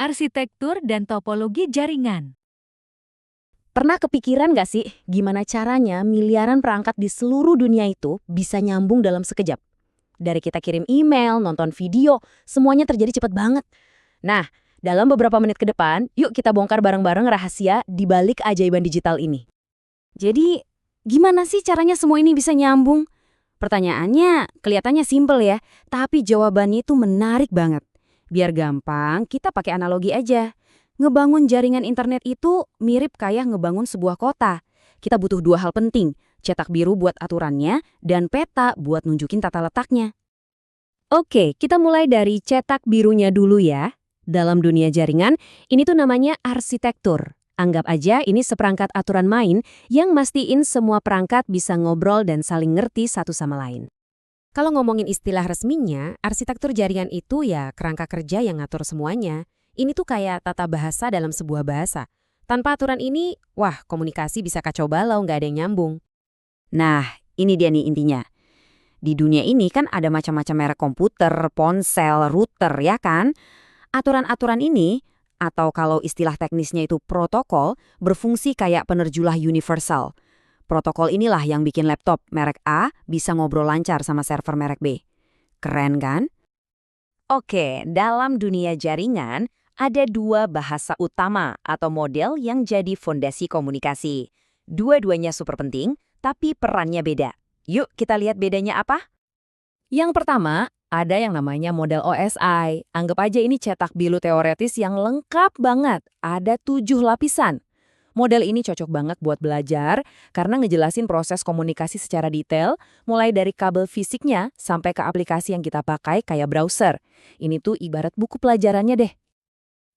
arsitektur dan topologi jaringan. Pernah kepikiran nggak sih gimana caranya miliaran perangkat di seluruh dunia itu bisa nyambung dalam sekejap? Dari kita kirim email, nonton video, semuanya terjadi cepat banget. Nah, dalam beberapa menit ke depan, yuk kita bongkar bareng-bareng rahasia di balik keajaiban digital ini. Jadi, gimana sih caranya semua ini bisa nyambung? Pertanyaannya kelihatannya simpel ya, tapi jawabannya itu menarik banget. Biar gampang, kita pakai analogi aja. Ngebangun jaringan internet itu mirip kayak ngebangun sebuah kota. Kita butuh dua hal penting, cetak biru buat aturannya dan peta buat nunjukin tata letaknya. Oke, kita mulai dari cetak birunya dulu ya. Dalam dunia jaringan, ini tuh namanya arsitektur. Anggap aja ini seperangkat aturan main yang mastiin semua perangkat bisa ngobrol dan saling ngerti satu sama lain. Kalau ngomongin istilah resminya, arsitektur jaringan itu ya kerangka kerja yang ngatur semuanya. Ini tuh kayak tata bahasa dalam sebuah bahasa. Tanpa aturan ini, wah komunikasi bisa kacau balau, nggak ada yang nyambung. Nah, ini dia nih intinya. Di dunia ini kan ada macam-macam merek komputer, ponsel, router, ya kan? Aturan-aturan ini, atau kalau istilah teknisnya itu protokol, berfungsi kayak penerjulah universal. Protokol inilah yang bikin laptop merek A bisa ngobrol lancar sama server merek B. Keren kan? Oke, dalam dunia jaringan, ada dua bahasa utama atau model yang jadi fondasi komunikasi. Dua-duanya super penting, tapi perannya beda. Yuk kita lihat bedanya apa? Yang pertama, ada yang namanya model OSI. Anggap aja ini cetak biru teoretis yang lengkap banget. Ada 7 lapisan. Model ini cocok banget buat belajar karena ngejelasin proses komunikasi secara detail, mulai dari kabel fisiknya sampai ke aplikasi yang kita pakai kayak browser. Ini tuh ibarat buku pelajarannya deh.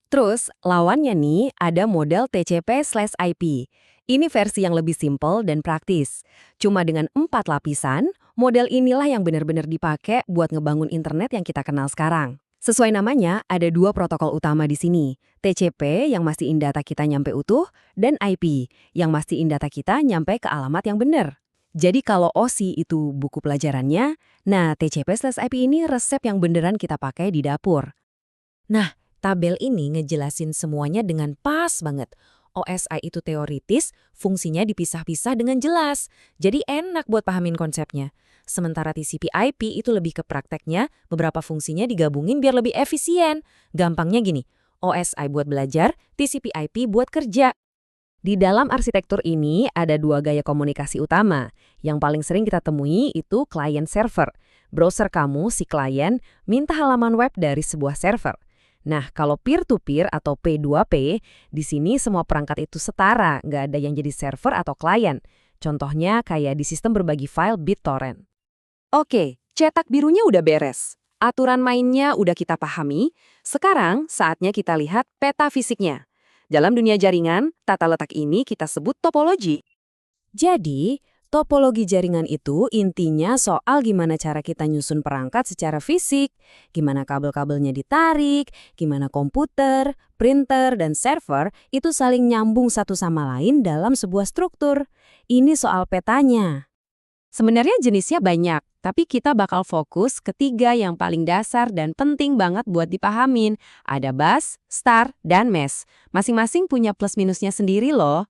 Terus, lawannya nih ada model TCP/IP. Ini versi yang lebih simpel dan praktis. Cuma dengan 4 lapisan, model inilah yang benar-benar dipakai buat ngebangun internet yang kita kenal sekarang. Sesuai namanya, ada 2 protokol utama di sini. TCP yang mastiin data kita nyampe utuh, dan IP yang mastiin data kita nyampe ke alamat yang benar. Jadi kalau OSI itu buku pelajarannya, nah TCP/IP ini resep yang beneran kita pakai di dapur. Nah, tabel ini ngejelasin semuanya dengan pas banget. OSI itu teoritis, fungsinya dipisah-pisah dengan jelas. Jadi enak buat pahamin konsepnya. Sementara TCP/IP itu lebih ke prakteknya, beberapa fungsinya digabungin biar lebih efisien. Gampangnya gini, OSI buat belajar, TCP/IP buat kerja. Di dalam arsitektur ini ada 2 gaya komunikasi utama. Yang paling sering kita temui itu client-server. Browser kamu, si klien, minta halaman web dari sebuah server. Nah, kalau peer-to-peer atau P2P, di sini semua perangkat itu setara, nggak ada yang jadi server atau klien. Contohnya kayak di sistem berbagi file BitTorrent. Oke, cetak birunya udah beres. Aturan mainnya udah kita pahami. Sekarang saatnya kita lihat peta fisiknya. Dalam dunia jaringan, tata letak ini kita sebut topologi. Jadi, topologi jaringan itu intinya soal gimana cara kita nyusun perangkat secara fisik, gimana kabel-kabelnya ditarik, gimana komputer, printer, dan server itu saling nyambung satu sama lain dalam sebuah struktur. Ini soal petanya. Sebenarnya jenisnya banyak, tapi kita bakal fokus ke 3 yang paling dasar dan penting banget buat dipahamin. Ada bus, star, dan mesh. Masing-masing punya plus-minusnya sendiri loh.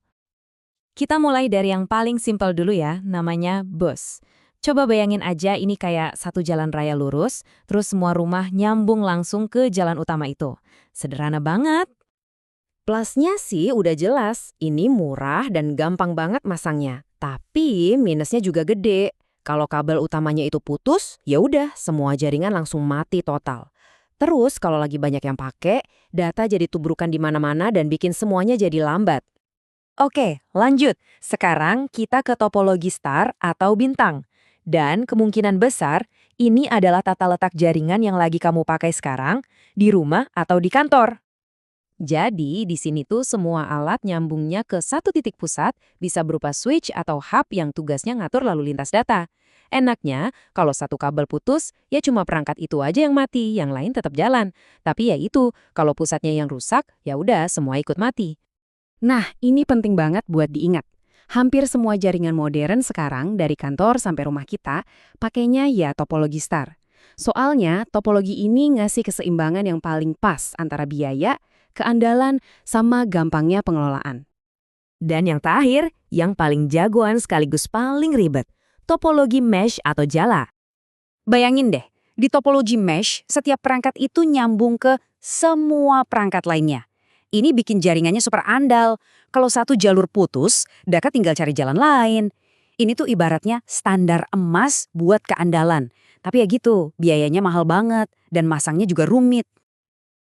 Kita mulai dari yang paling simpel dulu ya, namanya bus. Coba bayangin aja ini kayak satu jalan raya lurus, terus semua rumah nyambung langsung ke jalan utama itu. Sederhana banget. Plusnya sih udah jelas, ini murah dan gampang banget masangnya. Tapi minusnya juga gede. Kalau kabel utamanya itu putus, ya udah semua jaringan langsung mati total. Terus kalau lagi banyak yang pakai, data jadi tubrukan di mana-mana dan bikin semuanya jadi lambat. Oke, lanjut. Sekarang kita ke topologi star atau bintang. Dan kemungkinan besar, ini adalah tata letak jaringan yang lagi kamu pakai sekarang, di rumah atau di kantor. Jadi, di sini tuh semua alat nyambungnya ke satu titik pusat, bisa berupa switch atau hub yang tugasnya ngatur lalu lintas data. Enaknya, kalau satu kabel putus, ya cuma perangkat itu aja yang mati, yang lain tetap jalan. Tapi ya itu, kalau pusatnya yang rusak, ya udah semua ikut mati. Nah, ini penting banget buat diingat. Hampir semua jaringan modern sekarang, dari kantor sampai rumah kita, pakainya ya topologi star. Soalnya, topologi ini ngasih keseimbangan yang paling pas antara biaya, keandalan, sama gampangnya pengelolaan. Dan yang terakhir, yang paling jagoan sekaligus paling ribet, topologi mesh atau jala. Bayangin deh, di topologi mesh, setiap perangkat itu nyambung ke semua perangkat lainnya. Ini bikin jaringannya super andal. Kalau satu jalur putus, Daka tinggal cari jalan lain. Ini tuh ibaratnya standar emas buat keandalan. Tapi ya gitu, biayanya mahal banget dan masangnya juga rumit.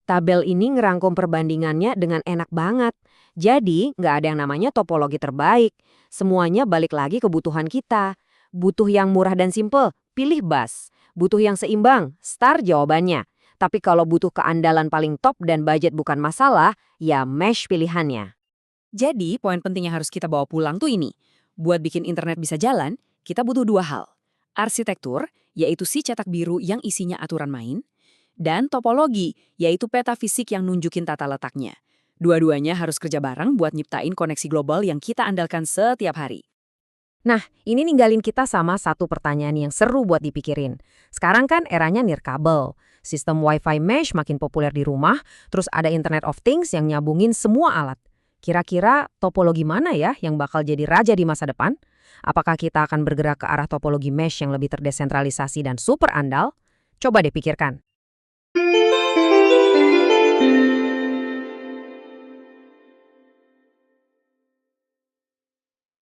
Tabel ini ngerangkum perbandingannya dengan enak banget. Jadi, nggak ada yang namanya topologi terbaik. Semuanya balik lagi kebutuhan kita. Butuh yang murah dan simple, pilih bus. Butuh yang seimbang, star jawabannya. Tapi kalau butuh keandalan paling top dan budget bukan masalah, ya mesh pilihannya. Jadi, poin penting yang harus kita bawa pulang tuh ini. Buat bikin internet bisa jalan, kita butuh dua hal. Arsitektur, yaitu si cetak biru yang isinya aturan main, dan topologi, yaitu peta fisik yang nunjukin tata letaknya. Dua-duanya harus kerja bareng buat nyiptain koneksi global yang kita andalkan setiap hari. Nah, ini ninggalin kita sama satu pertanyaan yang seru buat dipikirin. Sekarang kan eranya nirkabel. Sistem Wi-Fi mesh makin populer di rumah, terus ada Internet of Things yang nyambungin semua alat. Kira-kira topologi mana ya yang bakal jadi raja di masa depan? Apakah kita akan bergerak ke arah topologi mesh yang lebih terdesentralisasi dan super andal? Coba deh pikirkan.